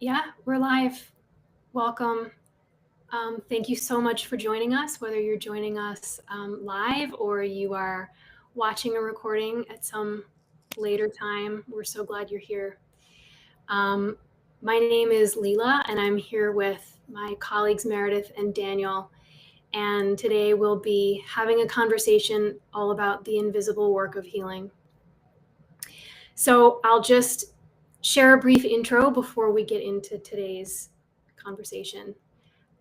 Yeah, we're live. Welcome. Thank you so much for joining us, whether you're joining us live or you are watching a recording at some later time. We're so glad you're here. My name is Leela, and I'm here with my colleagues Meredith and Daniel. And today we'll be having a conversation all about the invisible work of healing. So I'll just share a brief intro before we get into today's conversation.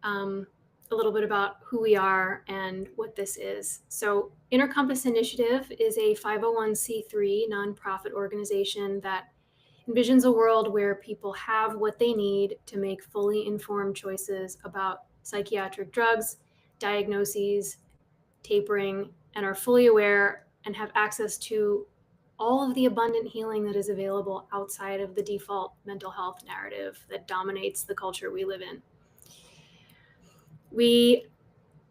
A little bit about who we are and what this is. So Inner Compass Initiative is a 501c3 nonprofit organization that envisions a world where people have what they need to make fully informed choices about psychiatric drugs, diagnoses, tapering, and are fully aware and have access to all of the abundant healing that is available outside of the default mental health narrative that dominates the culture we live in. We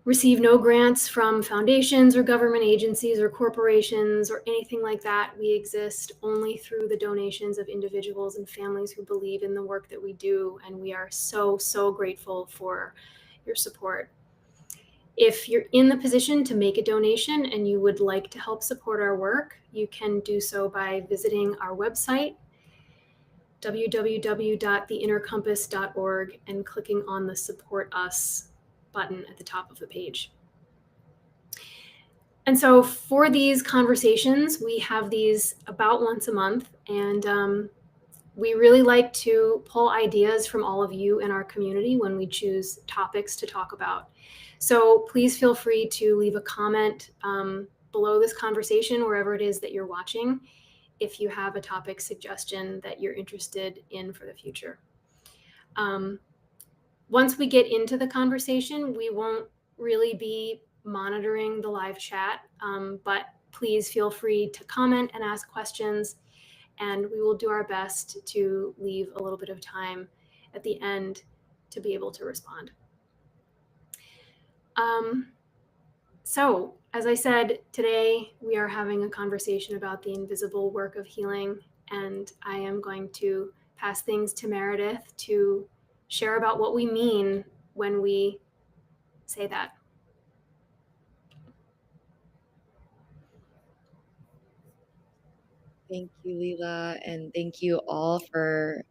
receive no grants from foundations or government agencies or corporations or anything like that. We exist only through the donations of individuals and families who believe in the work that we do, and we are so, so grateful for your support. If you're in the position to make a donation and you would like to help support our work, you can do so by visiting our website, www.theinnercompass.org, and clicking on the Support Us button at the top of the page. And so for these conversations, we have these about once a month, and we really like to pull ideas from all of you in our community when we choose topics to talk about. So please feel free to leave a comment below this conversation, wherever it is that you're watching, if you have a topic suggestion that you're interested in for the future. Once we get into the conversation, we won't really be monitoring the live chat, but please feel free to comment and ask questions, and we will do our best to leave a little bit of time at the end to be able to respond. So, as I said, today we are having a conversation about the invisible work of healing, and I am going to pass things to Meredith to share about what we mean when we say that. Thank you, Leela, and thank you all for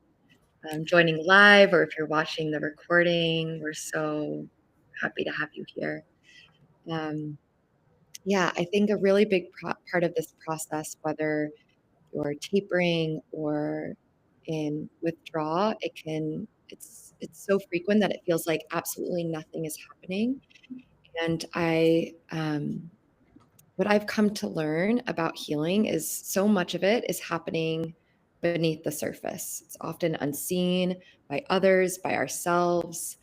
joining live, or if you're watching the recording, we're so happy to have you here. Yeah, I think a really big part of this process, whether you're tapering or in withdrawal, it's so frequent that it feels like absolutely nothing is happening. And what I've come to learn about healing is so much of it is happening beneath the surface. It's often unseen by others, by ourselves.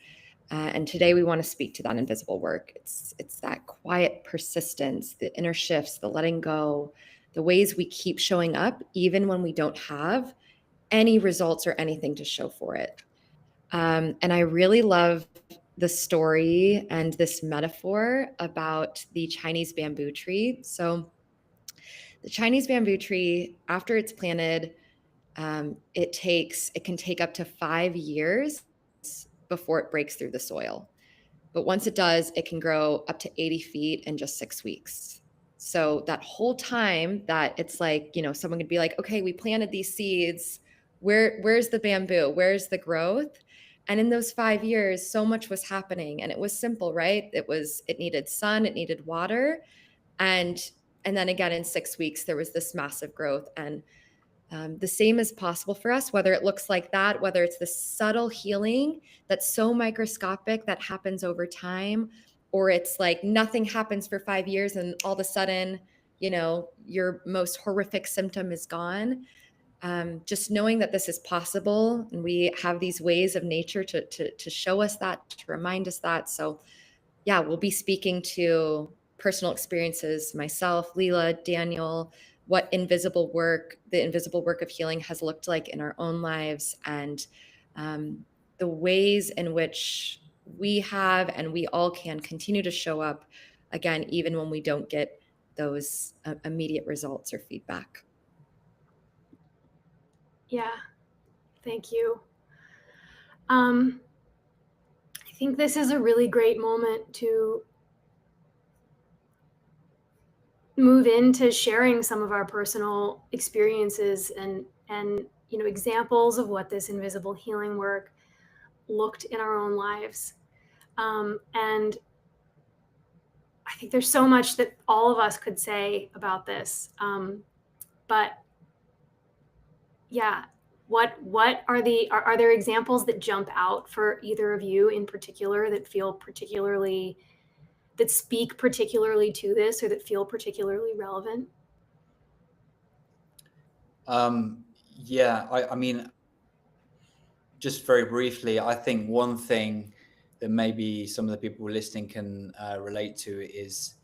And today we want to speak to that invisible work. It's that quiet persistence, the inner shifts, the letting go, the ways we keep showing up, even when we don't have any results or anything to show for it. And I really love the story and this metaphor about the Chinese bamboo tree. So the Chinese bamboo tree, after it's planted, it can take up to 5 years before it breaks through the soil. But once it does, it can grow up to 80 feet in just 6 weeks. So that whole time that it's like, someone could be like, okay, we planted these seeds. Where's the bamboo? Where's the growth? And in those 5 years, so much was happening, and it was simple, right? It needed sun, it needed water. And then again, in 6 weeks, there was this massive growth. And the same is possible for us, whether it looks like that, whether it's the subtle healing that's so microscopic that happens over time, or it's like nothing happens for 5 years and all of a sudden, your most horrific symptom is gone. Just knowing that this is possible, and we have these ways of nature to show us that, to remind us that. So yeah, we'll be speaking to personal experiences, myself, Leela, Daniel, what the invisible work of healing has looked like in our own lives, and the ways in which we have and we all can continue to show up, again, even when we don't get those immediate results or feedback. Yeah, thank you. I think this is a really great moment to move into sharing some of our personal experiences and examples of what this invisible healing work looked in our own lives. And I think there's so much that all of us could say about this. But yeah, what are there examples that jump out for either of you in particular that speak particularly to this, or that feel particularly relevant? Yeah, I mean, just very briefly, I think one thing that maybe some of the people listening can relate to is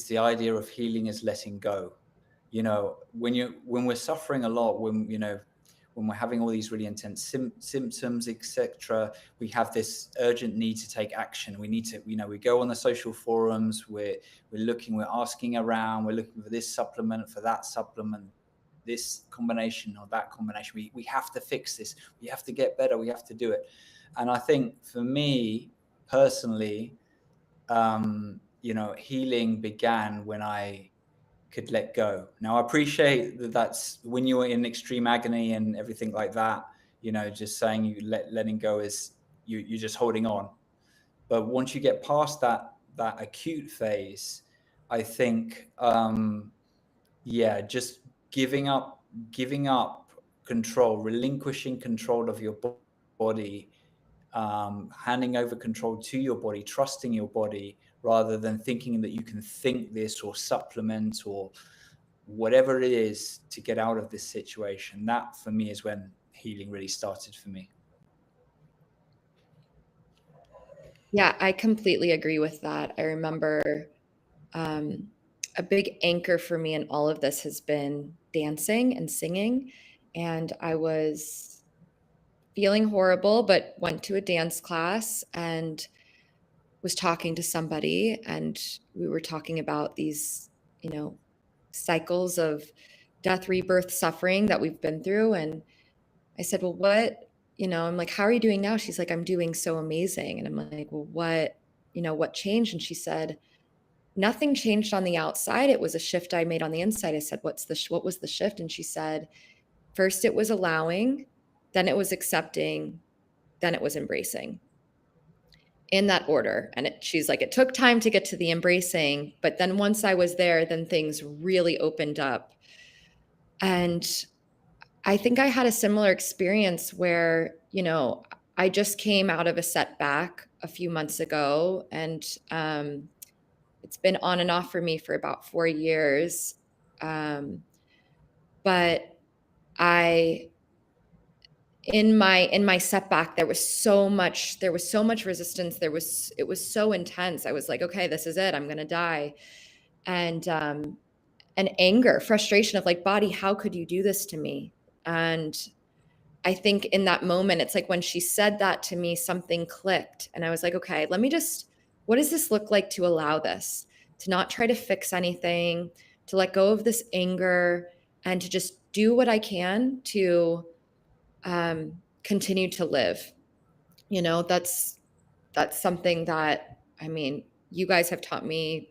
the idea of healing is letting go. When we're suffering a lot, when we're having all these really intense symptoms, etc., we have this urgent need to take action. We need to, we go on the social forums, we're asking around, we're looking for this supplement, for that supplement, this combination or that combination. We have to fix this. We have to get better. We have to do it. And I think for me personally, healing began when I could let go. Now, I appreciate that that's when you're in extreme agony and everything like that, just saying letting go is you're just holding on. But once you get past that acute phase, I think, just giving up control, relinquishing control of your body, handing over control to your body, trusting your body, rather than thinking that you can think this or supplement or whatever it is to get out of this situation. That for me is when healing really started for me. Yeah, I completely agree with that. I remember a big anchor for me in all of this has been dancing and singing. And I was feeling horrible, but went to a dance class and was talking to somebody, and we were talking about these, cycles of death, rebirth, suffering that we've been through. And I said, well, I'm like, how are you doing now? She's like, I'm doing so amazing. And I'm like, well, what changed? And she said, nothing changed on the outside. It was a shift I made on the inside. I said, what was the shift? And she said, first it was allowing, then it was accepting, then it was embracing, in that order. And she's like, it took time to get to the embracing, but then once I was there, then things really opened up. And I think I had a similar experience where, I just came out of a setback a few months ago, and it's been on and off for me for about 4 years. But in my setback, there was so much resistance. It was so intense. I was like, okay, this is it. I'm going to die. And anger, frustration of like, body, how could you do this to me? And I think in that moment, it's like when she said that to me, something clicked. And I was like, okay, what does this look like to allow this, to not try to fix anything, to let go of this anger, and to just do what I can to continue to live. That's something that, you guys have taught me.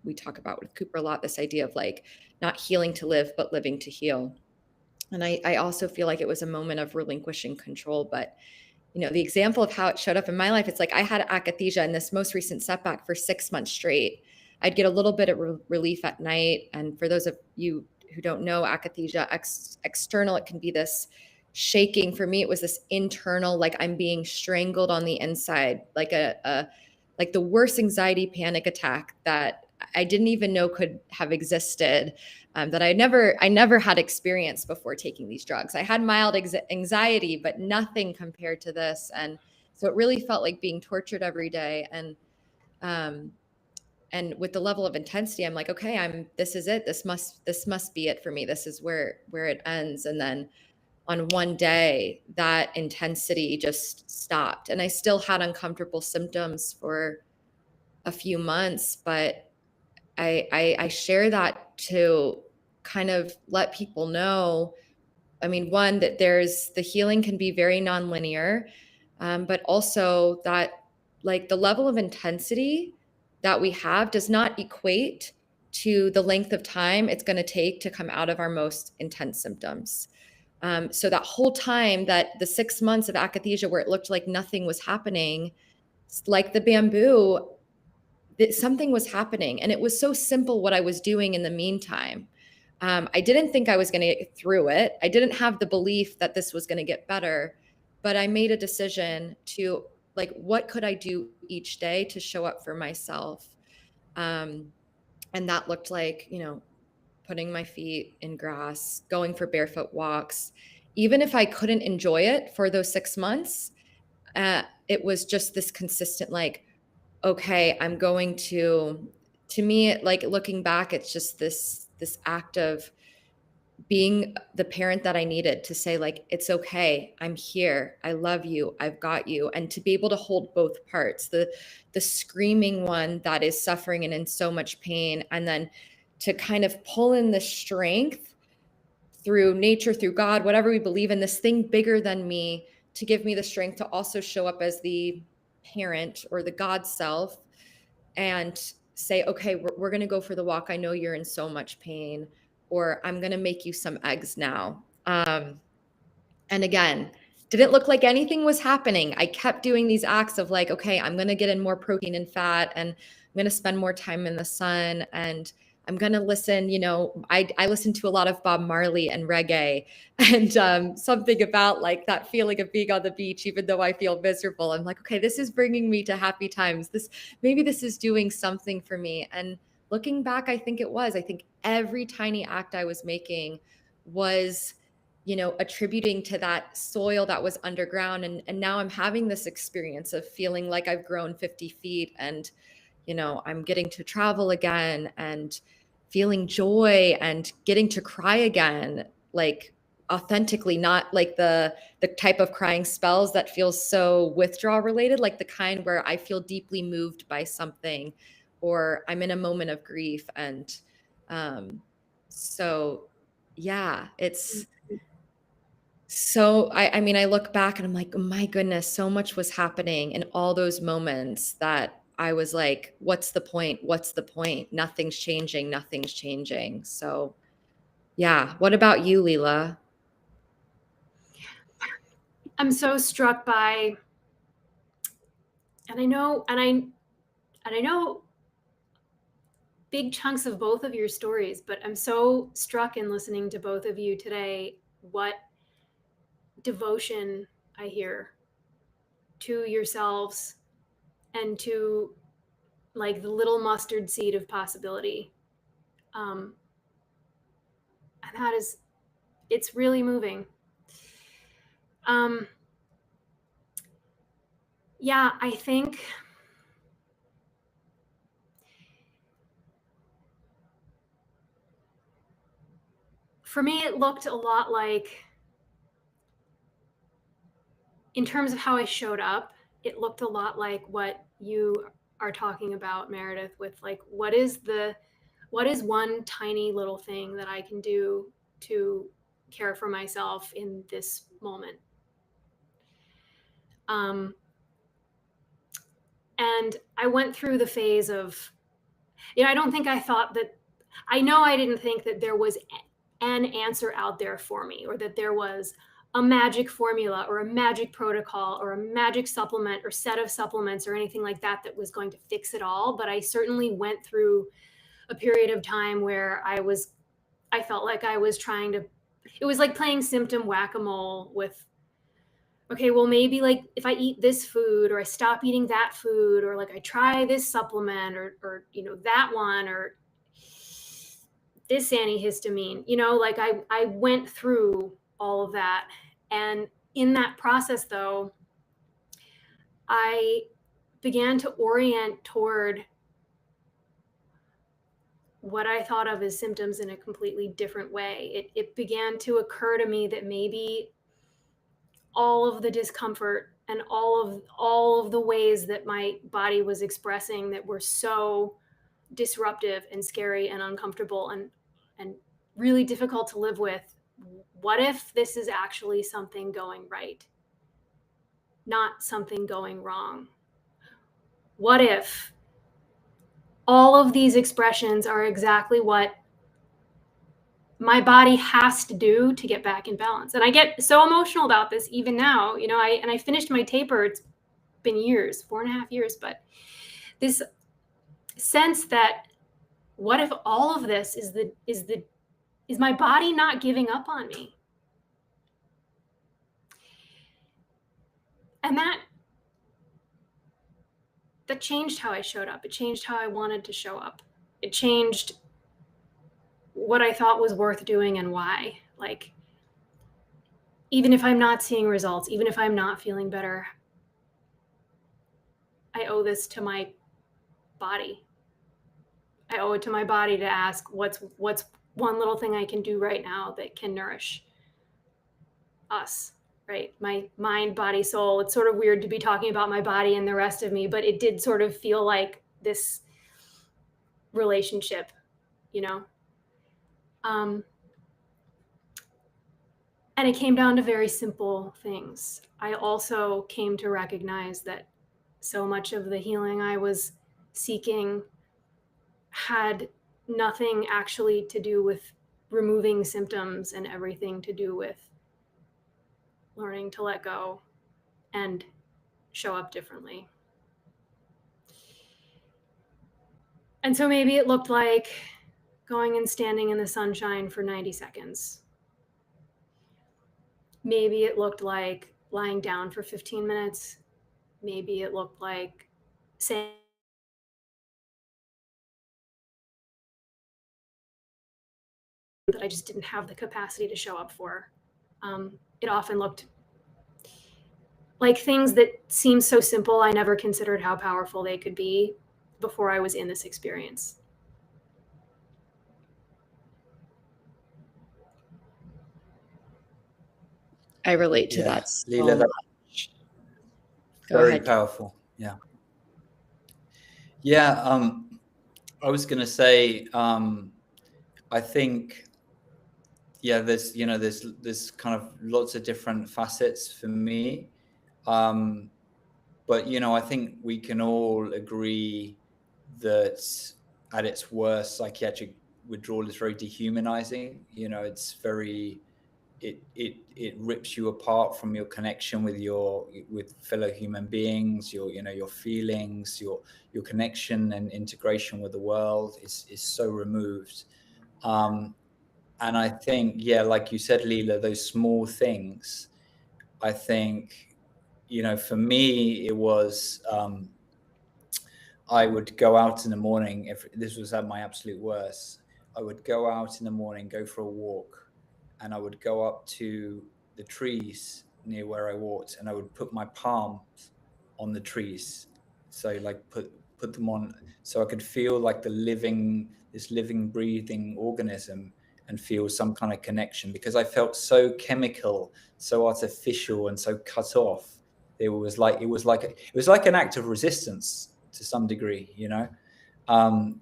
We talk about with Cooper a lot, this idea of like not healing to live, but living to heal. And I also feel like it was a moment of relinquishing control. But, the example of how it showed up in my life, it's like I had akathisia in this most recent setback for 6 months straight. I'd get a little bit of relief at night. And for those of you who don't know, akathisia, external, it can be this shaking. For me, it was this internal, like I'm being strangled on the inside, like like the worst anxiety panic attack that I didn't even know could have existed, that I never had experienced before taking these drugs. I had mild anxiety, but nothing compared to this. And so it really felt like being tortured every day. And with the level of intensity, I'm like, okay, this is it. This must be it for me. This is where it ends. And then on one day, that intensity just stopped. And I still had uncomfortable symptoms for a few months, but I share that to kind of let people know, one, that the healing can be very nonlinear. but also that like the level of intensity that we have does not equate to the length of time it's going to take to come out of our most intense symptoms. So that whole time, that the 6 months of akathisia where it looked like nothing was happening, like the bamboo, that something was happening. And it was so simple what I was doing in the meantime. I didn't think I was going to get through it. I didn't have the belief that this was going to get better, but I made a decision to like, what could I do each day to show up for myself? And that looked like, you know, putting my feet in grass, going for barefoot walks. Even if I couldn't enjoy it for those 6 months, it was just this consistent, like, okay, I'm going to me, like looking back, it's just this act of being the parent that I needed to say, like, it's okay, I'm here, I love you, I've got you. And to be able to hold both parts, the screaming one that is suffering and in so much pain, and then to kind of pull in the strength through nature, through God, whatever we believe in, this thing bigger than me, to give me the strength to also show up as the parent or the God self and say, okay, we're going to go for the walk. I know you're in so much pain, or I'm going to make you some eggs now. And again, didn't look like anything was happening. I kept doing these acts of like, okay, I'm going to get in more protein and fat, and I'm going to spend more time in the sun, and I'm going to listen, you know, I listen to a lot of Bob Marley and reggae, and something about like that feeling of being on the beach, even though I feel miserable. I'm like, okay, this is bringing me to happy times. Maybe this is doing something for me. And looking back, I think every tiny act I was making was, you know, attributing to that soil that was underground. And now I'm having this experience of feeling like I've grown 50 feet, and, you know, I'm getting to travel again and feeling joy and getting to cry again, like authentically, not like the type of crying spells that feels so withdrawal related, like the kind where I feel deeply moved by something, or I'm in a moment of grief. And so yeah, it's so I mean, I look back and I'm like, oh my goodness, so much was happening in all those moments that I was like, what's the point? What's the point? Nothing's changing. Nothing's changing. So yeah. What about you, Leela? I'm so struck by, and I know big chunks of both of your stories, but I'm so struck in listening to both of you today, what devotion I hear to yourselves and to like the little mustard seed of possibility. And that is, it's really moving. Yeah, I think for me, it looked a lot like, in terms of how I showed up, it looked a lot like what you are talking about, Meredith, with like, what is one tiny little thing that I can do to care for myself in this moment? And I went through the phase of, I don't think I thought that, I know I didn't think that there was an answer out there for me, or that there was a magic formula or a magic protocol or a magic supplement or set of supplements or anything like that that was going to fix it all. But I certainly went through a period of time where I felt like I was trying to, it was like playing symptom whack-a-mole with, okay, well, maybe like if I eat this food, or I stop eating that food, or like I try this supplement, or that one, or this antihistamine, like I went through all of that. And in that process, though, I began to orient toward what I thought of as symptoms in a completely different way. It began to occur to me that maybe all of the discomfort and all of the ways that my body was expressing that were so disruptive and scary and uncomfortable and really difficult to live with, what if this is actually something going right? not something going wrong? What if all of these expressions are exactly what my body has to do to get back in balance? And I get so emotional about this even now. I finished my taper. It's been years, 4.5 years, but this sense that what if all of this is my body not giving up on me? And that changed how I showed up. It changed how I wanted to show up. It changed what I thought was worth doing and why. Like, even if I'm not seeing results, even if I'm not feeling better, I owe this to my body. I owe it to my body to ask what's one little thing I can do right now that can nourish us, right? My mind, body, soul. It's sort of weird to be talking about my body and the rest of me, but it did sort of feel like this relationship, you know? And it came down to very simple things. I also came to recognize that so much of the healing I was seeking had nothing actually to do with removing symptoms and everything to do with learning to let go and show up differently. And so maybe it looked like going and standing in the sunshine for 90 seconds. Maybe it looked like lying down for 15 minutes. Maybe it looked like saying that I just didn't have the capacity to show up for. It often looked like things that seemed so simple, I never considered how powerful they could be before I was in this experience. I relate to that so Leela, much. Very powerful. Yeah. I was going to say, I think, there's kind of lots of different facets for me. But, I think we can all agree that at its worst, psychiatric withdrawal is very dehumanizing. It's very, it rips you apart from your connection with fellow human beings, your feelings, your connection and integration with the world is so removed. And I think, like you said, Leela, those small things, I think, for me, it was, I would go out in the morning. If this was at my absolute worst, I would go out in the morning, go for a walk, and I would go up to the trees near where I walked, and I would put my palms on the trees. So like put them on, so I could feel like this living, breathing organism and feel some kind of connection, because I felt so chemical, so artificial, and so cut off. It was like an act of resistance to some degree, and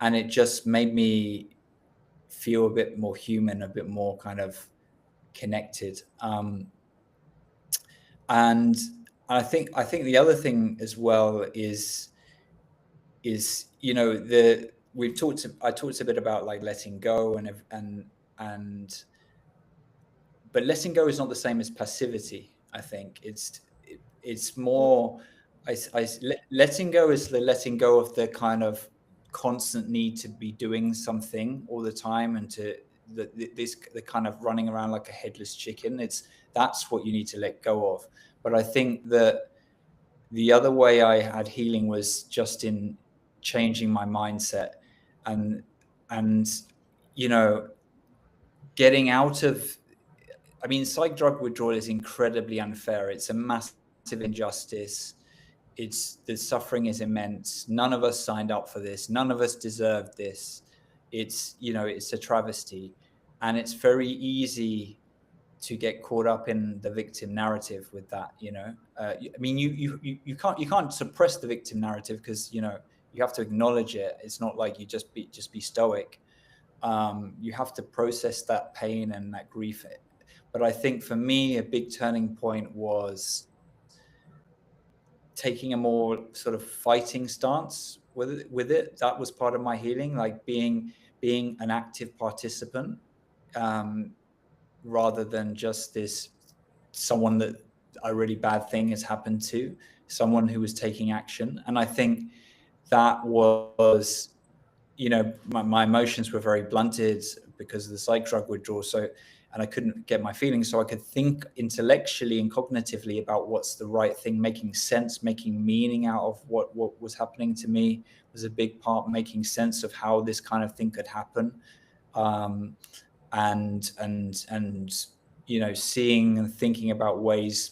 it just made me feel a bit more human, a bit more kind of connected. And I think the other thing as well is I talked a bit about like letting go but letting go is not the same as passivity. I think it's more, letting go is the letting go of the kind of constant need to be doing something all the time, and to the kind of running around like a headless chicken. That's what you need to let go of. But I think that the other way I had healing was just in changing my mindset and getting out of, psych drug withdrawal is incredibly unfair. It's a massive injustice. The suffering is immense. None of us signed up for this. None of us deserved this. It's a travesty, and it's very easy to get caught up in the victim narrative with that. You can't suppress the victim narrative, because you have to acknowledge it. It's not like you just be stoic. You have to process that pain and that grief. But I think for me, a big turning point was taking a more sort of fighting stance with it. That was part of my healing, like being an active participant, rather than just someone that a really bad thing has happened to, someone who was taking action. And I think that was, my emotions were very blunted because of the psych drug withdrawal. And I couldn't get my feelings, so I could think intellectually and cognitively about what's the right thing, making sense, making meaning out of what was happening to me was a big part, making sense of how this kind of thing could happen. And seeing and thinking about ways,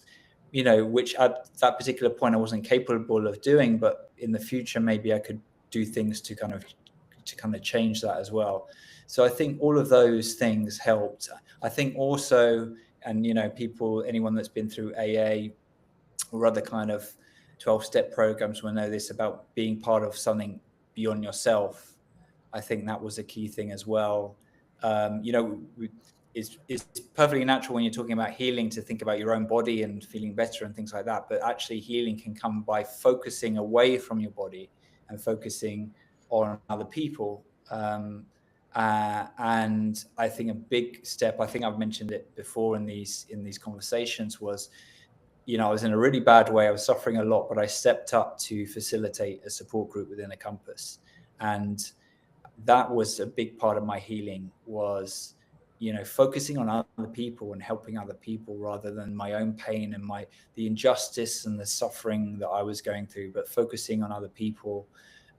which at that particular point I wasn't capable of doing, but in the future maybe I could do things to kind of change that as well. So I think all of those things helped. I think also, and anyone that's been through AA or other kind of 12-step programs will know this about being part of something beyond yourself. I think that was a key thing as well. It's perfectly natural when you're talking about healing to think about your own body and feeling better and things like that. But actually healing can come by focusing away from your body and focusing on other people. And I think a big step, I think I've mentioned it before in these conversations, was, I was in a really bad way. I was suffering a lot, but I stepped up to facilitate a support group within a campus. And that was a big part of my healing, was, focusing on other people and helping other people rather than my own pain and the injustice and the suffering that I was going through, but focusing on other people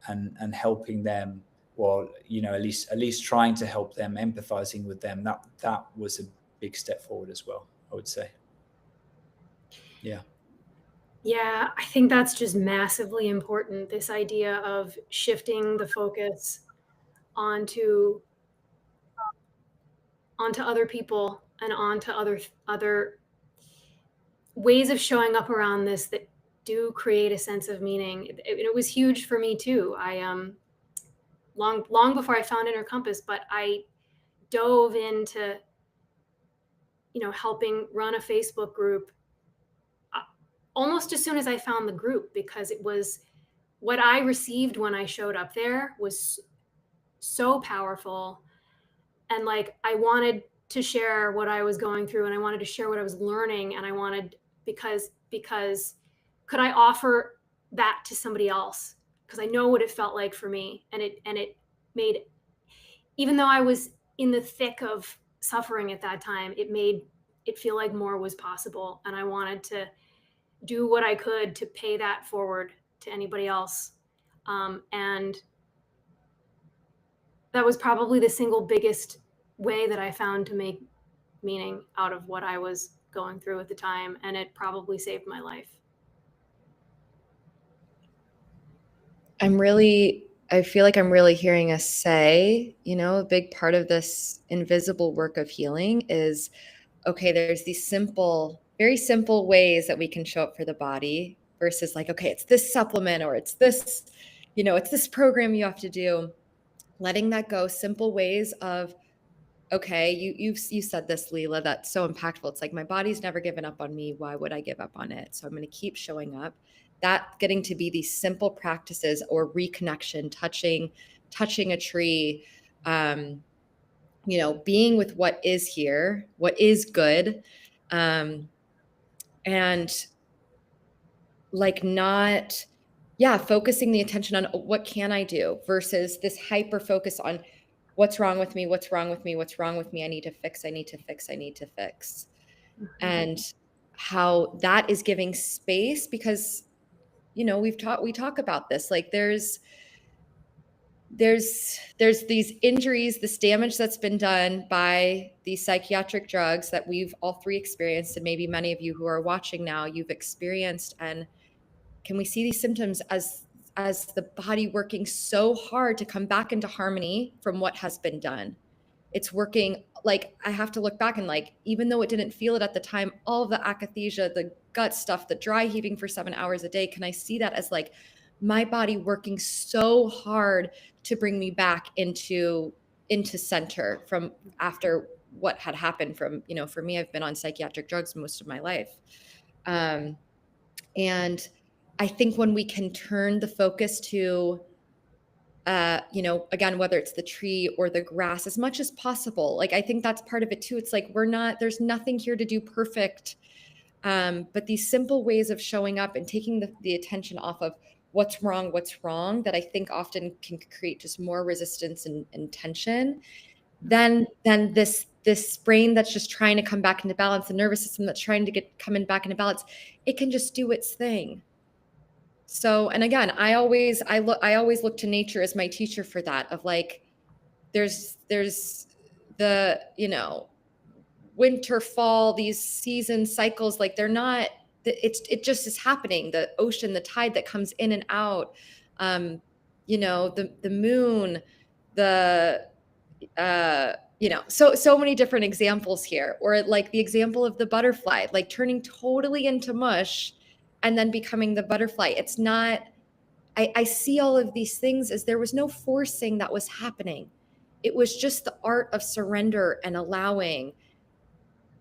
and helping them, or, at least trying to help them, empathizing with them. That was a big step forward as well, I would say. Yeah. Yeah, I think that's just massively important. This idea of shifting the focus onto other people and onto other ways of showing up around this that do create a sense of meaning. It was huge for me too. I long before I found Inner Compass, but I dove into helping run a Facebook group almost as soon as I found the group, because it was what I received when I showed up there was so powerful. And like, I wanted to share what I was going through, and I wanted to share what I was learning. And I wanted, because could I offer that to somebody else? Because I know what it felt like for me. And it made, even though I was in the thick of suffering at that time, it made it feel like more was possible. And I wanted to do what I could to pay that forward to anybody else. And that was probably the single biggest way that I found to make meaning out of what I was going through at the time. And it probably saved my life. I feel like I'm really hearing us say, a big part of this invisible work of healing is, okay, there's these very simple ways that we can show up for the body versus like, okay, it's this supplement or it's this, it's this program you have to do. Letting that go, simple ways of, okay, you said this, Leela, that's so impactful. It's like, my body's never given up on me. Why would I give up on it? So I'm going to keep showing up. That getting to be these simple practices, or reconnection, touching a tree, being with what is here, what is good. And like focusing the attention on what can I do versus this hyper focus on what's wrong with me, what's wrong with me, what's wrong with me. I need to fix. Mm-hmm. And how that is giving space, because, we talk about this, like there's these injuries, this damage that's been done by these psychiatric drugs that we've all three experienced. And maybe many of you who are watching now, you've experienced. And can we see these symptoms as the body working so hard to come back into harmony from what has been done? It's working, like, I have to look back and like, even though it didn't feel it at the time, all of the akathisia, the gut stuff, the dry heaving for 7 hours a day, can I see that as like my body working so hard to bring me back into center from after what had happened from, for me, I've been on psychiatric drugs most of my life. And I think when we can turn the focus to, again, whether it's the tree or the grass, as much as possible, like, I think that's part of it too. It's like, there's nothing here to do perfect. But these simple ways of showing up and taking the attention off of what's wrong, that I think often can create just more resistance and tension than this brain that's just trying to come back into balance, the nervous system that's trying to coming back into balance. It can just do its thing. So, and again, I always look to nature as my teacher for that, of like, there's the, winter, fall, these season cycles, like they're not, it just is happening. The ocean, the tide that comes in and out, the moon, so many different examples here. Or like the example of the butterfly, like turning totally into mush and then becoming the butterfly. It's not, I see all of these things as there was no forcing that was happening. It was just the art of surrender and allowing.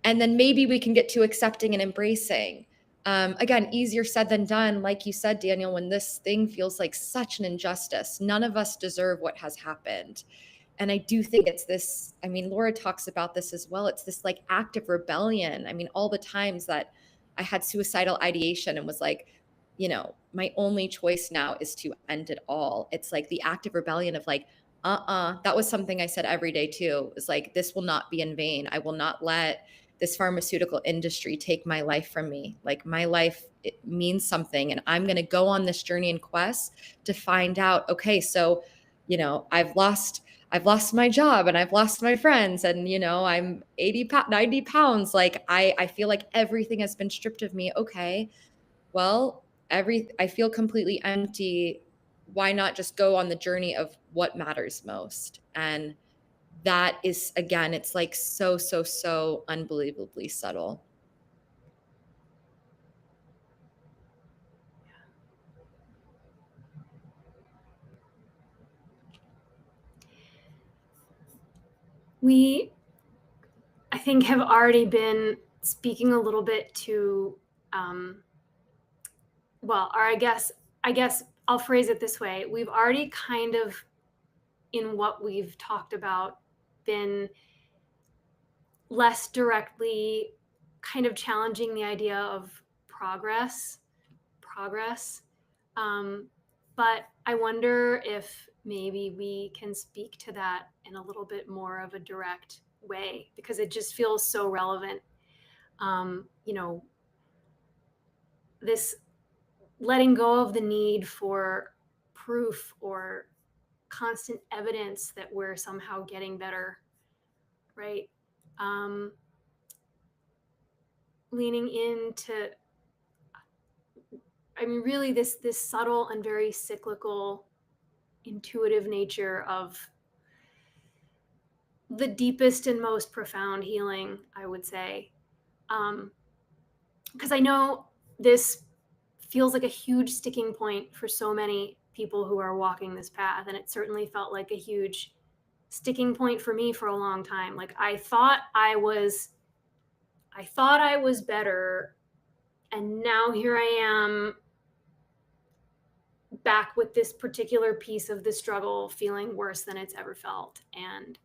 And then maybe we can get to accepting and embracing. Again, easier said than done. Like you said, Daniel, when this thing feels like such an injustice, none of us deserve what has happened. And I do think it's this, I mean, Laura talks about this as well. It's this like act of rebellion. I mean, all the times that I had suicidal ideation and was like, my only choice now is to end it all. It's like the act of rebellion of like, that was something I said every day too. It was like, this will not be in vain. I will not let this pharmaceutical industry take my life from me. Like, my life, it means something. And I'm going to go on this journey and quest to find out, okay, so, I've lost my job and I've lost my friends and, I'm 90 pounds. Like, I feel like everything has been stripped of me. Okay, well, I feel completely empty. Why not just go on the journey of what matters most? And that is, again, it's like so unbelievably subtle. We, I think, have already been speaking a little bit to, or I guess I'll phrase it this way. We've already kind of, in what we've talked about, been less directly kind of challenging the idea of progress. But I wonder if maybe we can speak to that in a little bit more of a direct way, because it just feels so relevant. This letting go of the need for proof or constant evidence that we're somehow getting better, right? Leaning into, I mean, really this subtle and very cyclical, intuitive nature of the deepest and most profound healing, I would say. Because I know this feels like a huge sticking point for so many people who are walking this path. And it certainly felt like a huge sticking point for me for a long time. Like, I thought I was better. And now here I am back with this particular piece of the struggle feeling worse than it's ever felt. And,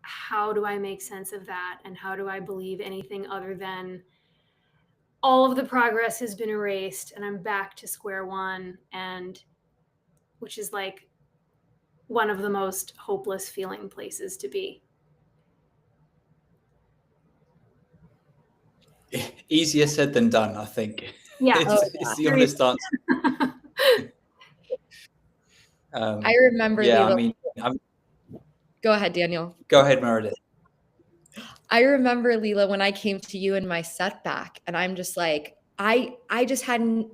how do I make sense of that? And how do I believe anything other than all of the progress has been erased and I'm back to square one, and which is like one of the most hopeless feeling places to be. Easier said than done, I think. Yeah. It's the honest answer. I remember. Yeah, Leela. Go ahead, Daniel. Go ahead, Meredith. I remember, Leela, when I came to you in my setback, and I'm just like, I just had, an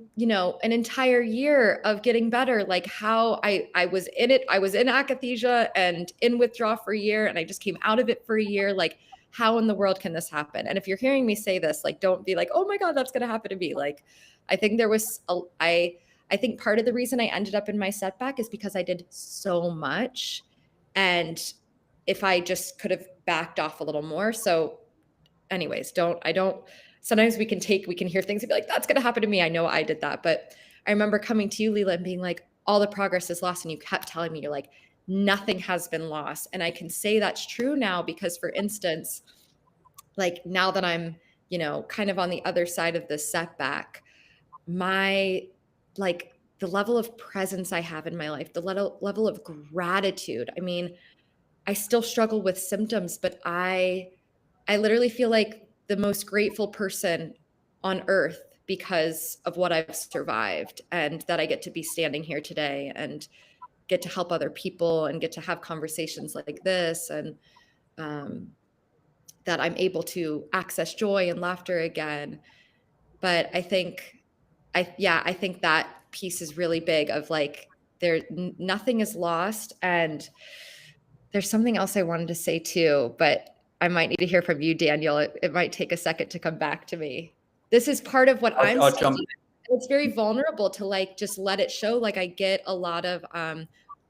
entire year of getting better. Like, how I was in it. I was in akathisia and in withdrawal for a year, and I just came out of it for a year. Like, how in the world can this happen? And if you're hearing me say this, like, don't be like, oh my God, that's going to happen to me. Like, I think I think part of the reason I ended up in my setback is because I did so much. And if I just could have backed off a little more. So anyways, sometimes we can hear things and be like, that's going to happen to me. I know I did that. But I remember coming to you, Leela, and being like, all the progress is lost. And you kept telling me, you're like, nothing has been lost. And I can say that's true now because, for instance, like now that I'm, you know, kind of on the other side of this setback, my, like, the level of presence I have in my life, the level of gratitude. I mean, I still struggle with symptoms, but I literally feel like the most grateful person on earth because of what I've survived, and that I get to be standing here today and get to help other people and get to have conversations like this, and that I'm able to access joy and laughter again. But I think that piece is really big, of like, nothing is lost. And there's something else I wanted to say too, but I might need to hear from you, Daniel. It might take a second to come back to me. This is part of what I'm I'll jump. It's very vulnerable to like just let it show. Like I get a lot of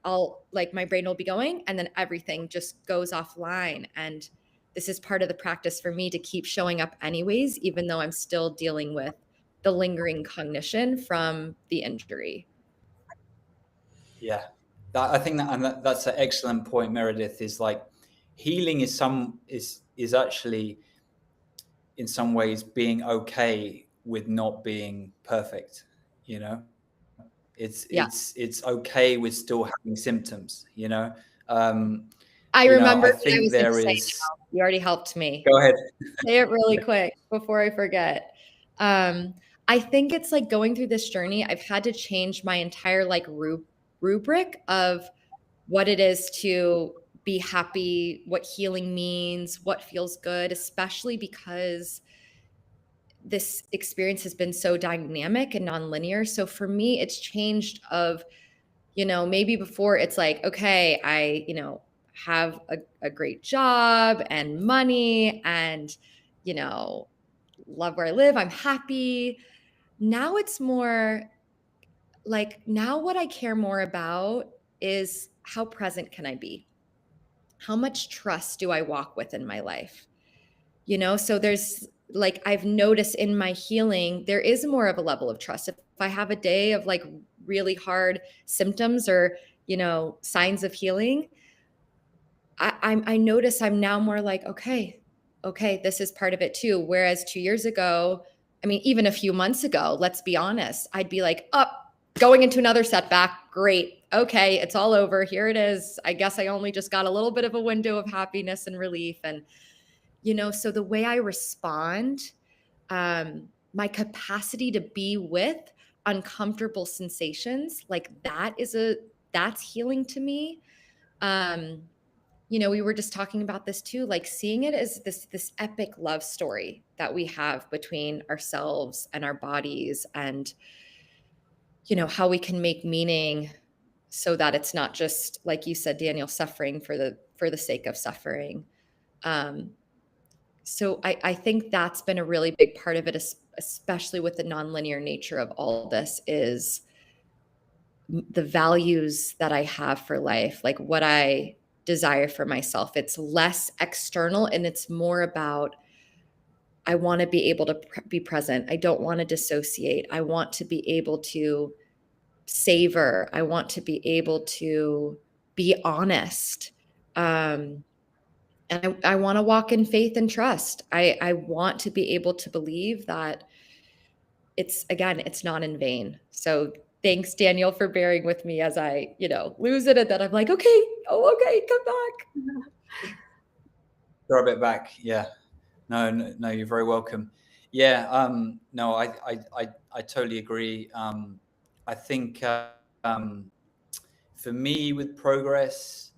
I'll, like, my brain will be going and then everything just goes offline. And this is part of the practice for me to keep showing up anyways, even though I'm still dealing with the lingering cognition from the injury. Yeah, I think that's an excellent point, Meredith. Is like healing is actually in some ways being okay with not being perfect. You know, it's okay with still having symptoms. You know, I remember I what I think was there gonna say is. now. You already helped me. Go ahead. Say it really quick before I forget. I think it's like going through this journey, I've had to change my entire like rubric of what it is to be happy, what healing means, what feels good, especially because this experience has been so dynamic and nonlinear. So for me, it's changed of, you know, maybe before it's like, okay, I, you know, have a great job and money and, you know, love where I live. I'm happy. Now it's more like, now what I care more about is how present can I be? How much trust do I walk with in my life? You know, so there's like, I've noticed in my healing, there is more of a level of trust. If I have a day of like really hard symptoms or, you know, signs of healing, I notice I'm now more like, okay, this is part of it too. Whereas 2 years ago, I mean, even a few months ago, let's be honest, I'd be like, going into another setback. Great. Okay. It's all over. Here it is. I guess I only just got a little bit of a window of happiness and relief. And, you know, so the way I respond, my capacity to be with uncomfortable sensations, like that's healing to me. You know, we were just talking about this too, like seeing it as this epic love story that we have between ourselves and our bodies, and, you know, how we can make meaning so that it's not just, like you said, Daniel, suffering for the sake of suffering. So I think that's been a really big part of it, especially with the nonlinear nature of all this, is the values that I have for life, like what I desire for myself. It's less external and it's more about, I want to be able to be present. I don't want to dissociate. I want to be able to savor. I want to be able to be honest. And I want to walk in faith and trust. I want to be able to believe that it's not in vain. So thanks, Daniel, for bearing with me as I, you know, lose it. And then I'm like, okay, come back. Throw a bit back. Yeah. No, you're very welcome. Yeah. No, I totally agree. I think for me with progress,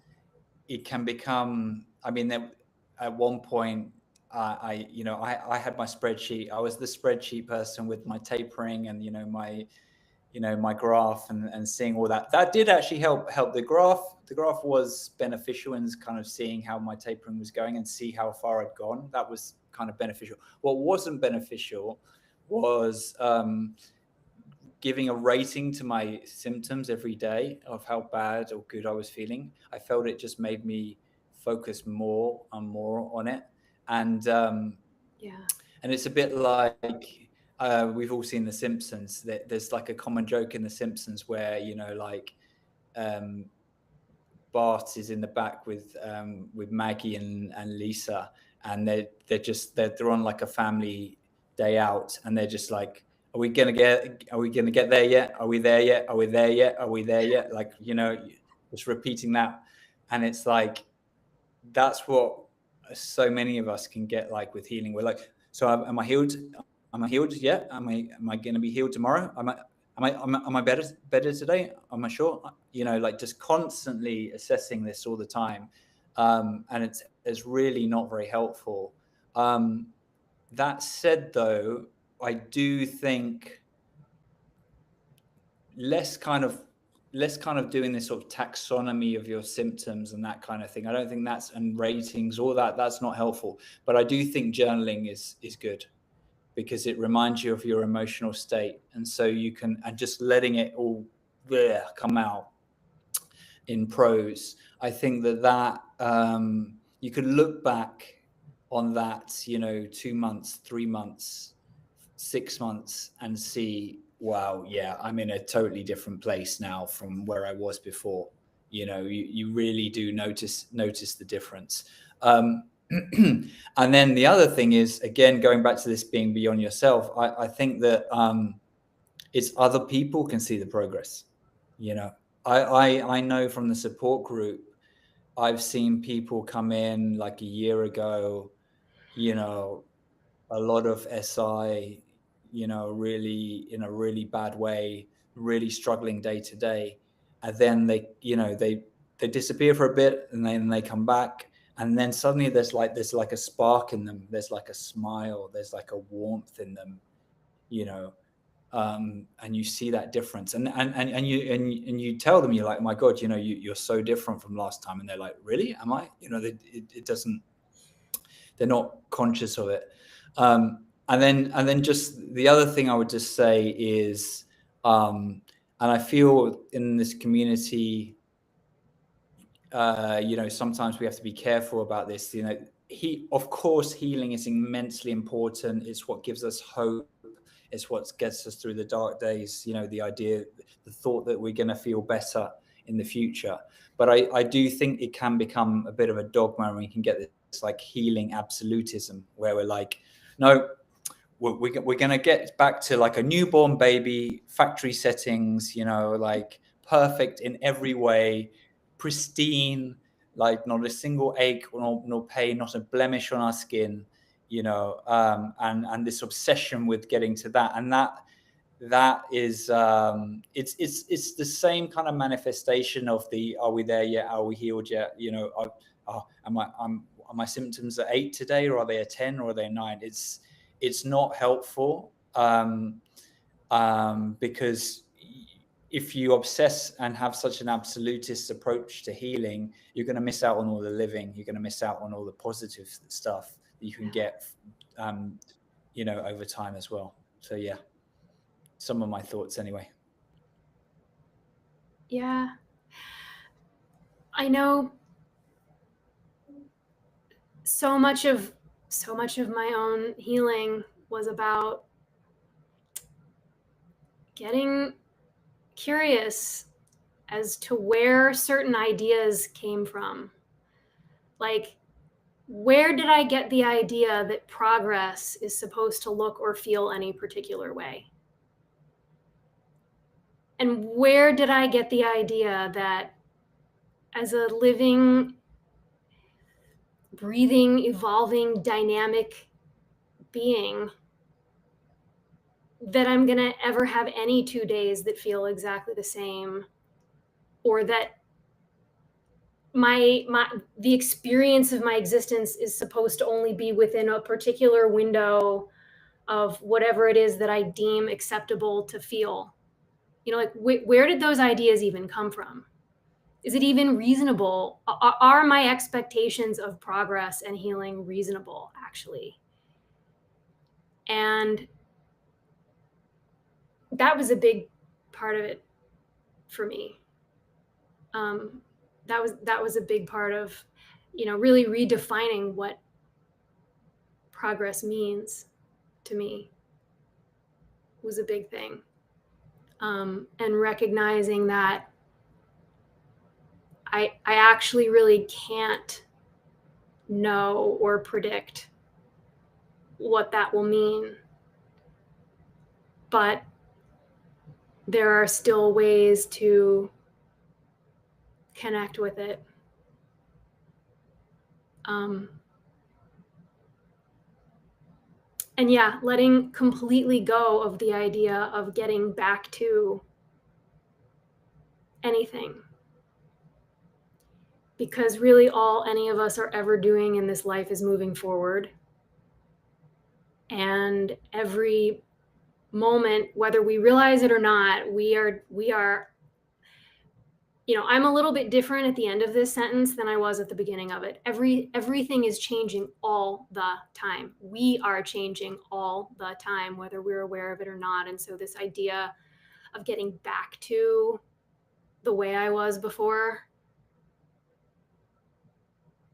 it can become, I mean, at one point, I had my spreadsheet. I was the spreadsheet person with my tapering and, my graph and seeing all that. That did actually help the graph. The graph was beneficial in kind of seeing how my tapering was going and see how far I'd gone. That was kind of beneficial. What wasn't beneficial was giving a rating to my symptoms every day of how bad or good I was feeling. I felt it just made me focus more and more on it. And And it's a bit like, we've all seen The Simpsons. There's like a common joke in The Simpsons where, you know, like Bart is in the back with Maggie and Lisa, and they're on like a family day out, and they're just like, are we gonna get there yet? Are we there yet? Are we there yet? Are we there yet? Like, you know, just repeating that. And it's like, that's what so many of us can get like with healing. We're like, so am I healed? Am I healed yet? Am I going to be healed tomorrow? Am I better today? Am I sure? You know, like just constantly assessing this all the time. And it's really not very helpful. That said, though, I do think less kind of doing this sort of taxonomy of your symptoms and that kind of thing. I don't think that's, and ratings, all that's not helpful. But I do think journaling is good, because it reminds you of your emotional state. And so you can, and just letting it all come out in prose. I think that you can look back on that, you know, 2 months, 3 months, 6 months, and see, wow, yeah, I'm in a totally different place now from where I was before. You know, you really do notice the difference. And then the other thing is, again, going back to this being beyond yourself, I think that it's other people can see the progress. You know, I know from the support group, I've seen people come in like a year ago, you know, a lot of SI, you know, really in a really bad way, really struggling day to day. And then they, you know, they disappear for a bit, and then they come back. And then suddenly there's like a spark in them. There's like a smile. There's like a warmth in them, you know. And you see that difference, and you tell them, you're like, my God, you know, you're so different from last time. And they're like, really? Am I? You know, it doesn't, they're not conscious of it. And then just the other thing I would just say is, and I feel in this community, you know, sometimes we have to be careful about this. You know, of course, healing is immensely important. It's what gives us hope. It's what gets us through the dark days. You know, the thought that we're going to feel better in the future. But I do think it can become a bit of a dogma, and we can get this like healing absolutism, where we're like, no, we're going to get back to like a newborn baby, factory settings, you know, like perfect in every way, pristine, like not a single ache nor pain, not a blemish on our skin, you know, and this obsession with getting to that. And that is, it's the same kind of manifestation of the, are we there yet? Are we healed yet? You know, are my symptoms at 8 today, or are they at 10, or are they at 9? It's not helpful, because if you obsess and have such an absolutist approach to healing, you're going to miss out on all the living. You're going to miss out on all the positive stuff that you can get, you know, over time as well. So yeah, some of my thoughts anyway. Yeah. I know so much of my own healing was about getting curious as to where certain ideas came from. Like, where did I get the idea that progress is supposed to look or feel any particular way? And where did I get the idea that as a living, breathing, evolving, dynamic being, that I'm going to ever have any 2 days that feel exactly the same, or that the experience of my existence is supposed to only be within a particular window of whatever it is that I deem acceptable to feel. You know, like where did those ideas even come from? Is it even reasonable? Are my expectations of progress and healing reasonable, actually? And that was a big part of it for me. That was a big part of, you know, really redefining what progress means. to me was a big thing. And recognizing that I actually really can't know or predict what that will mean. But there are still ways to connect with it. And yeah, letting completely go of the idea of getting back to anything. Because really all any of us are ever doing in this life is moving forward. And every moment, whether we realize it or not, we are, you know, I'm a little bit different at the end of this sentence than I was at the beginning of it. Everything is changing all the time. We are changing all the time, whether we're aware of it or not. And so this idea of getting back to the way I was before,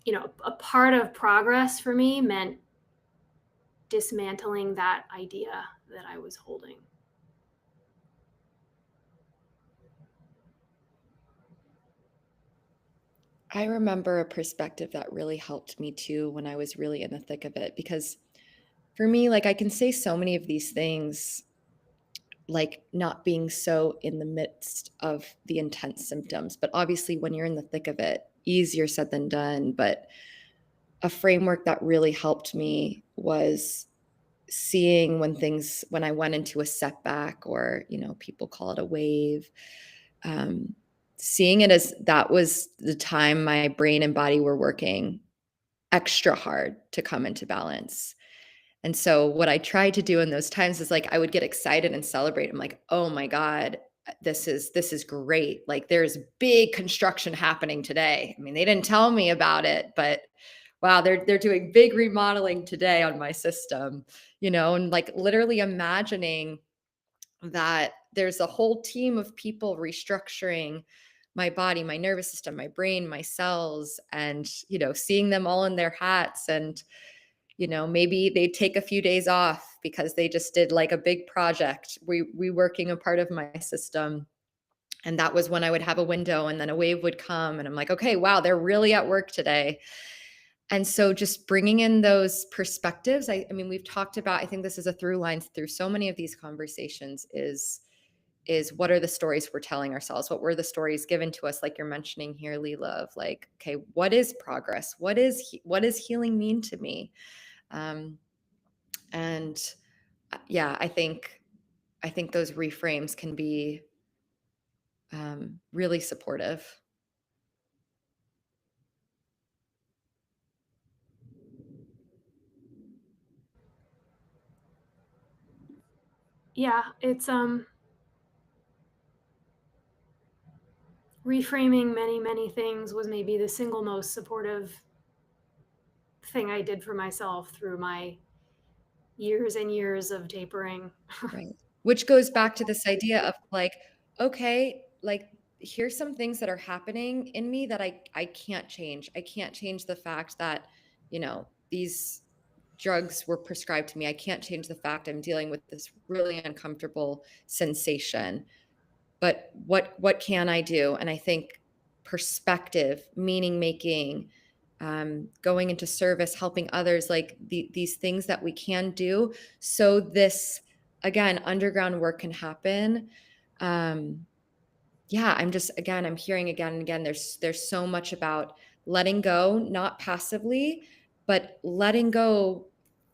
you know, a part of progress for me meant dismantling that idea that I was holding. I remember a perspective that really helped me too when I was really in the thick of it, because for me, like, I can say so many of these things, like not being so in the midst of the intense symptoms, but obviously when you're in the thick of it, easier said than done. But a framework that really helped me was seeing when I went into a setback, or, you know, people call it a wave, seeing it as that was the time my brain and body were working extra hard to come into balance. And so what I tried to do in those times is, like, I would get excited and celebrate. I'm like, oh my God, this is great. Like, there's big construction happening today. I mean, they didn't tell me about it, but wow, they're doing big remodeling today on my system, you know, and like literally imagining that there's a whole team of people restructuring my body, my nervous system, my brain, my cells, and, you know, seeing them all in their hats. And, you know, maybe they take a few days off because they just did like a big project, reworking a part of my system. And that was when I would have a window, and then a wave would come, and I'm like, okay, wow, they're really at work today. And so just bringing in those perspectives, I mean, we've talked about, I think this is a through line through so many of these conversations, is what are the stories we're telling ourselves? What were the stories given to us? Like you're mentioning here, Leela, of like, okay, what is progress? What does healing mean to me? And yeah, I think those reframes can be really supportive. Yeah, it's reframing many things was maybe the single most supportive thing I did for myself through my years and years of tapering. Right. Which goes back to this idea of like, okay, like here's some things that are happening in me that I can't change. I can't change the fact that, you know, these drugs were prescribed to me. I can't change the fact I'm dealing with this really uncomfortable sensation. But what can I do? And I think perspective, meaning making, going into service, helping others, like these things that we can do, so this, again, underground work can happen. Yeah, I'm hearing again and again, there's so much about letting go, not passively, but letting go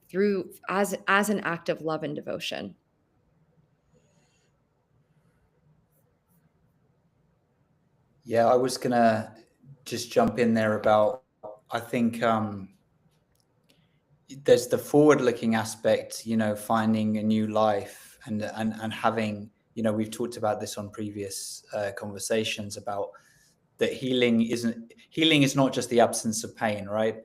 through as an act of love and devotion. Yeah, I was gonna just jump in there about, I think there's the forward-looking aspect, you know, finding a new life and having, you know, we've talked about this on previous conversations about that healing is not just the absence of pain, right?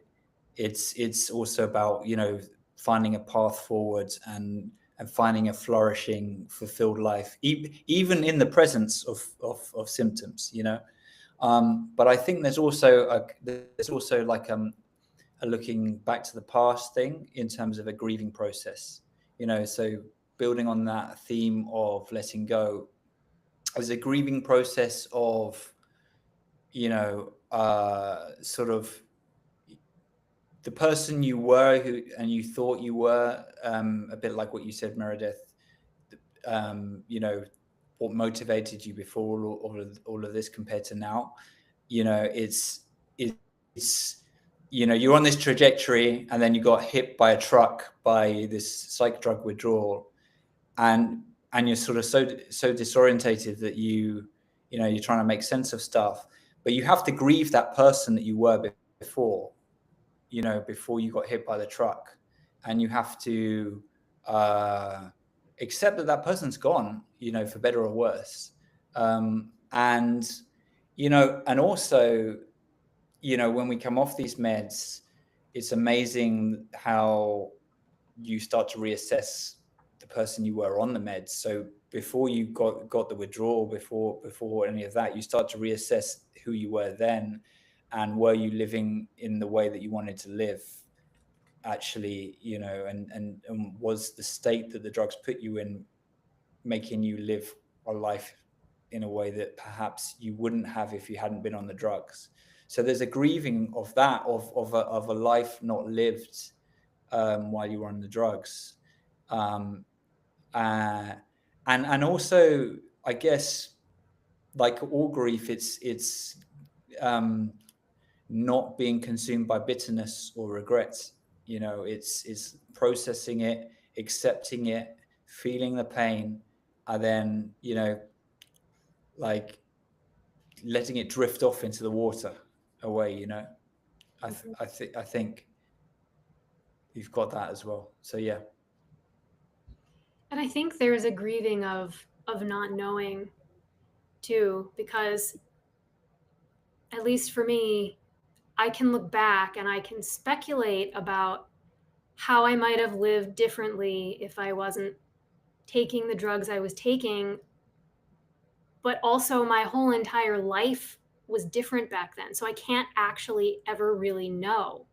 It's also about, you know, finding a path forward and finding a flourishing, fulfilled life, even in the presence of symptoms, you know. But I think there's also like a looking back to the past thing in terms of a grieving process, So building on that theme of letting go, as a grieving process of, sort of the person you were and you thought you were, a bit like what you said, Meredith, what motivated you before all of this compared to now. It's you're on this trajectory, and then you got hit by a truck by this psych drug withdrawal, and you're sort of so disorientated that you're trying to make sense of stuff, but you have to grieve that person that you were before you got hit by the truck, and you have to accept that person's gone, for better or worse. And also, when we come off these meds, it's amazing how you start to reassess the person you were on the meds. So before you got the withdrawal, before any of that, you start to reassess who you were then, and were you living in the way that you wanted to live, actually, and was the state that the drugs put you in making you live a life in a way that perhaps you wouldn't have if you hadn't been on the drugs. So there's a grieving of that, of a life not lived while you were on the drugs. And also, I guess, like all grief, it's not being consumed by bitterness or regret. It's processing it, accepting it, feeling the pain, and then like letting it drift off into the water away. I think you've got that as well. So yeah. And I think there's a grieving of not knowing too, because at least for me, I can look back and I can speculate about how I might have lived differently if I wasn't taking the drugs I was taking. But also my whole entire life was different back then. So I can't actually ever really know.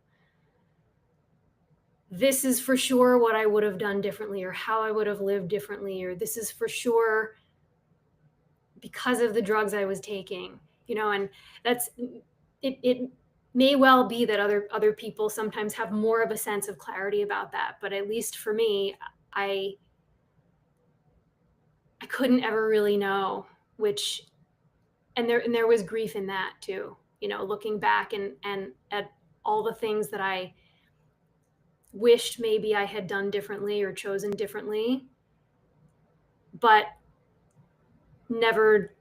This is for sure what I would have done differently, or how I would have lived differently, or this is for sure because of the drugs I was taking, and that's it. It may well be that other people sometimes have more of a sense of clarity about that, but at least for me, I couldn't ever really know which, and there was grief in that too, looking back and at all the things that I wished maybe I had done differently or chosen differently, but never,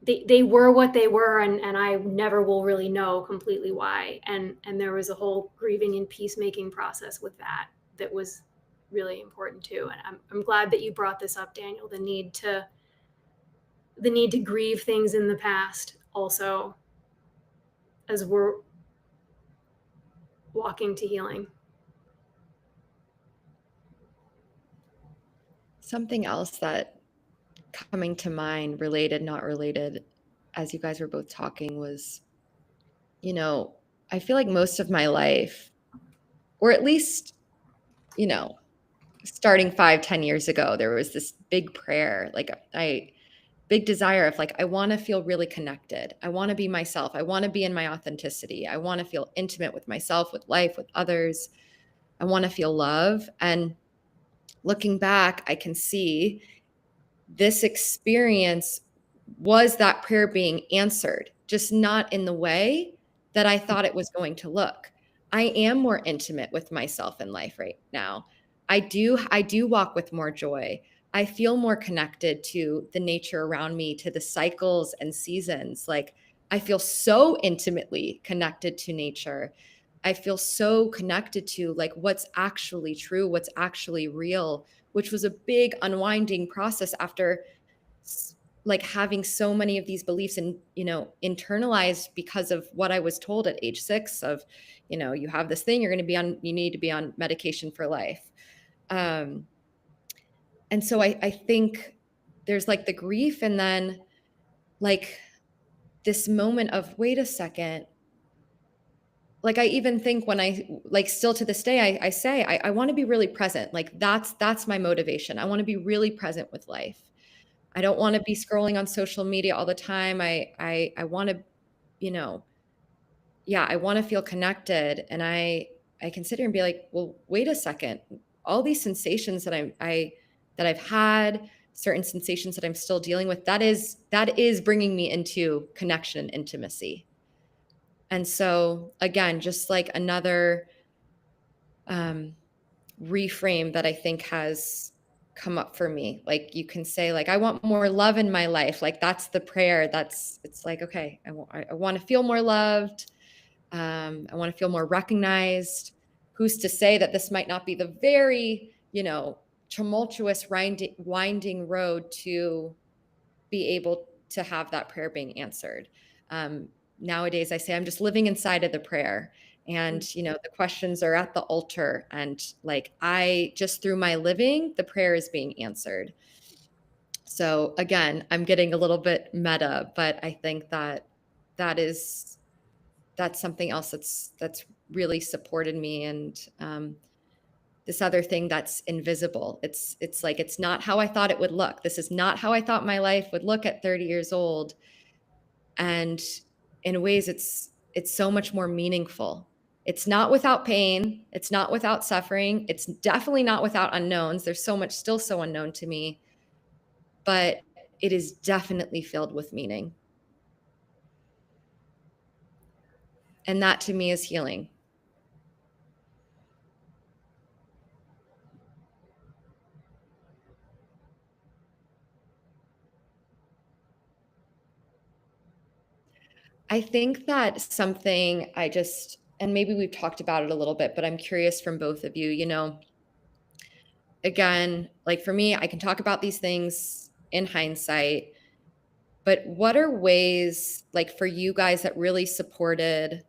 they were what they were, and I never will really know completely why. And there was a whole grieving and peacemaking process with that was really important too. And I'm glad that you brought this up, Daniel, the need to grieve things in the past also, as we're walking to healing. Something else that coming to mind, related, not related, as you guys were both talking, was, I feel like most of my life, or at least, starting 5-10 years ago, there was this big prayer, big desire of I want to feel really connected. I want to be myself. I want to be in my authenticity. I want to feel intimate with myself, with life, with others. I want to feel love. And looking back, I can see this experience was that prayer being answered, just not in the way that I thought it was going to look. I am more intimate with myself in life right now. I do walk with more joy. I feel more connected to the nature around me, to the cycles and seasons. I feel so intimately connected to nature. I feel so connected to what's actually true, what's actually real, which was a big unwinding process after having so many of these beliefs and, internalized because of what I was told at age 6 of, you have this thing, you need to be on medication for life. And so I think there's the grief, and then this moment of, wait a second, like, I even think when I, like, still to this day, I say, I want to be really present. Like, that's my motivation. I want to be really present with life. I don't want to be scrolling on social media all the time. I want to, you know, yeah, I want to feel connected. And I can sit here and be like, well, wait a second. All these sensations that that I've had, certain sensations that I'm still dealing with, that is bringing me into connection and intimacy. And so again, just like another reframe that I think has come up for me. Like, you can say, like, I want more love in my life. Like, that's the prayer. It's like, okay, I want to feel more loved. I want to feel more recognized. Who's to say that this might not be the very, tumultuous winding road to be able to have that prayer being answered. Nowadays, I say I'm just living inside of the prayer, and the questions are at the altar, and like, I just, through my living, the prayer is being answered. So again, I'm getting a little bit meta, but I think that's something else that's really supported me. And this other thing that's invisible, it's like, it's not how I thought it would look. This is not how I thought my life would look at 30 years old. And in ways, it's so much more meaningful. It's not without pain. It's not without suffering. It's definitely not without unknowns. There's so much still so unknown to me, but it is definitely filled with meaning. And that, to me, is healing. I think that something and maybe we've talked about it a little bit, but I'm curious from both of you, again, like, for me, I can talk about these things in hindsight, but what are ways, like, for you guys, that really supported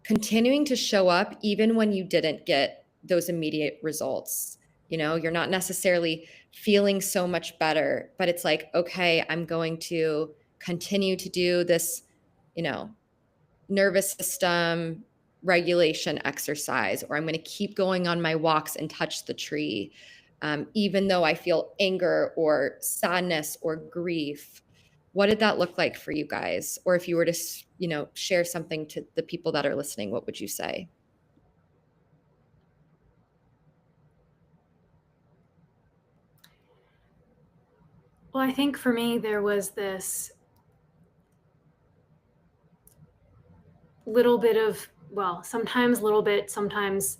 continuing to show up even when you didn't get those immediate results? You're not necessarily feeling so much better, but it's like, okay, I'm going to continue to do this, nervous system regulation exercise, or I'm going to keep going on my walks and touch the tree, even though I feel anger or sadness or grief. What did that look like for you guys? Or if you were to, share something to the people that are listening, what would you say? Well, I think for me, there was this little bit of, well, sometimes little bit, sometimes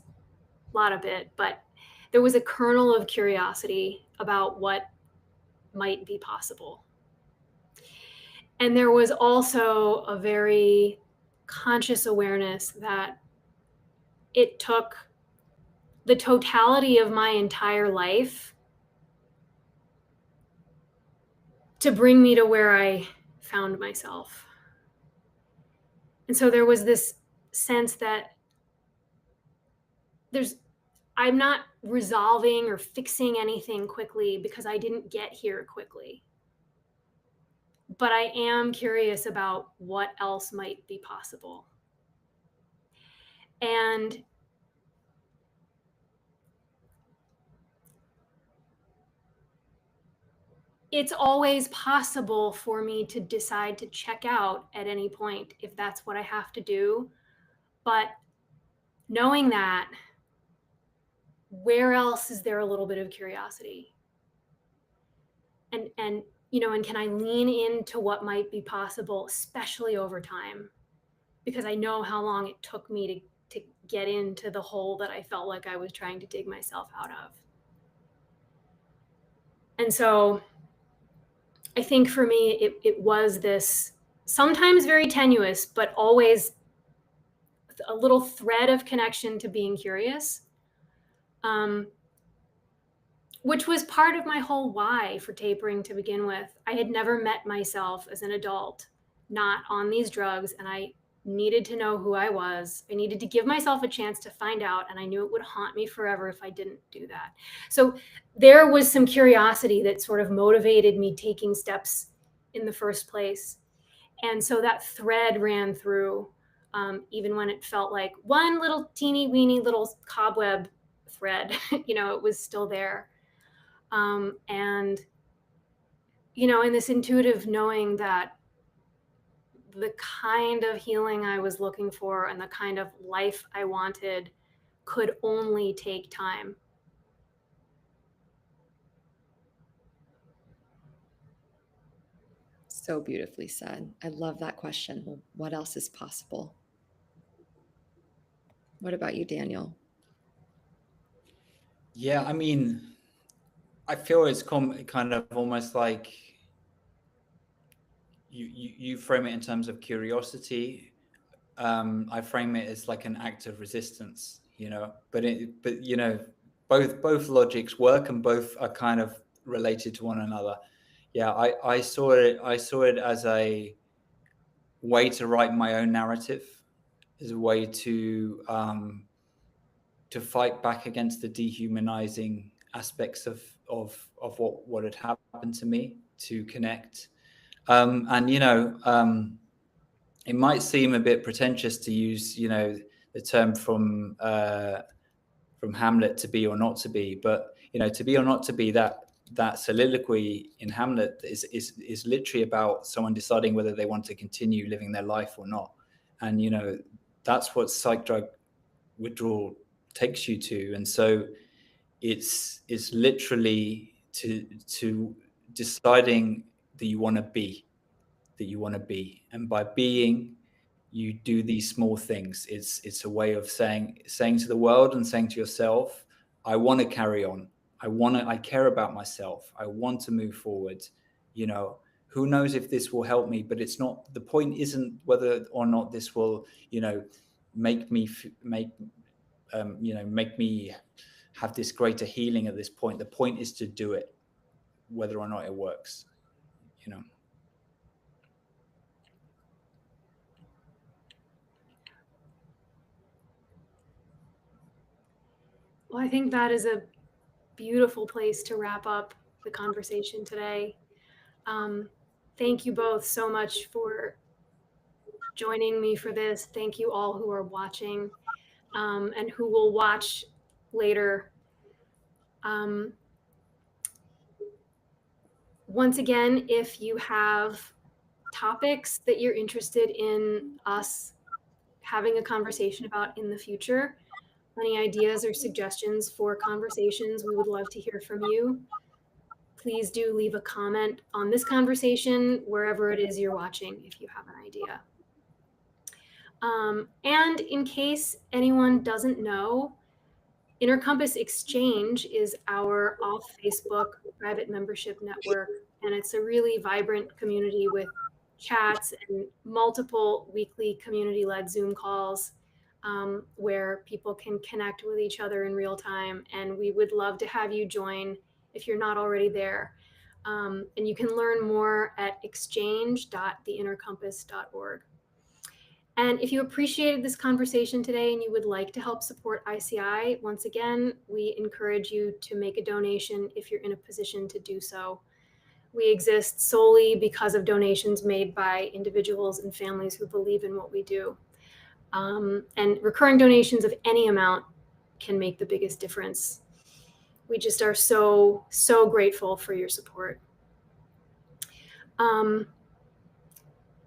a lot of it, but there was a kernel of curiosity about what might be possible. And there was also a very conscious awareness that it took the totality of my entire life to bring me to where I found myself. And so there was this sense that I'm not resolving or fixing anything quickly because I didn't get here quickly. But I am curious about what else might be possible. And it's always possible for me to decide to check out at any point if that's what I have to do. But knowing that, where else is there a little bit of curiosity? And can I lean into what might be possible, especially over time? Because I know how long it took me to get into the hole that I felt like I was trying to dig myself out of. And so I think for me, it was this sometimes very tenuous, but always a little thread of connection to being curious, which was part of my whole why for tapering to begin with. I had never met myself as an adult, not on these drugs, and I needed to know who I was. I needed to give myself a chance to find out, and I knew it would haunt me forever if I didn't do that. So there was some curiosity that sort of motivated me taking steps in the first place. And so that thread ran through even when it felt like one little teeny weeny little cobweb thread, it was still there. And, in this intuitive knowing that the kind of healing I was looking for and the kind of life I wanted could only take time. So beautifully said. I love that question. Well, what else is possible? What about you, Daniel? Yeah, I mean, I feel it's kind of almost like you frame it in terms of curiosity. I frame it as like an act of resistance, but both logics work and both are kind of related to one another. Yeah, I saw it as a way to write my own narrative, as a way to fight back against the dehumanizing aspects of what had happened to me, to connect. It might seem a bit pretentious to use, the term from Hamlet, to be or not to be, but to be or not to be, that soliloquy in Hamlet is literally about someone deciding whether they want to continue living their life or not. And that's what psych drug withdrawal takes you to. And so it's literally to deciding that you want to be, and by being, you do these small things. It's a way of saying to the world and saying to yourself, I want to carry on. I care about myself. I want to move forward. Who knows if this will help me, but it's not, the point isn't whether or not this will, make me have this greater healing at this point. The point is to do it, whether or not it works, Well, I think that is a beautiful place to wrap up the conversation today. Thank you both so much for joining me for this. Thank you all who are watching and who will watch later. Once again, if you have topics that you're interested in us having a conversation about in the future, any ideas or suggestions for conversations, we would love to hear from you. Please do leave a comment on this conversation wherever it is you're watching if you have an idea. And in case anyone doesn't know, Inner Compass Exchange is our off-Facebook private membership network, and it's a really vibrant community with chats and multiple weekly community-led Zoom calls where people can connect with each other in real time. And we would love to have you join if you're not already there. And you can learn more at exchange.theinnercompass.org. And if you appreciated this conversation today and you would like to help support ICI, once again, we encourage you to make a donation if you're in a position to do so. We exist solely because of donations made by individuals and families who believe in what we do. And recurring donations of any amount can make the biggest difference. We just are so, so grateful for your support.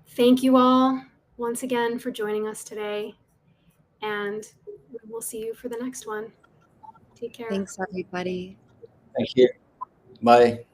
Thank you all once again for joining us today, and we'll see you for the next one. Take care. Thanks, everybody. Thank you. Bye.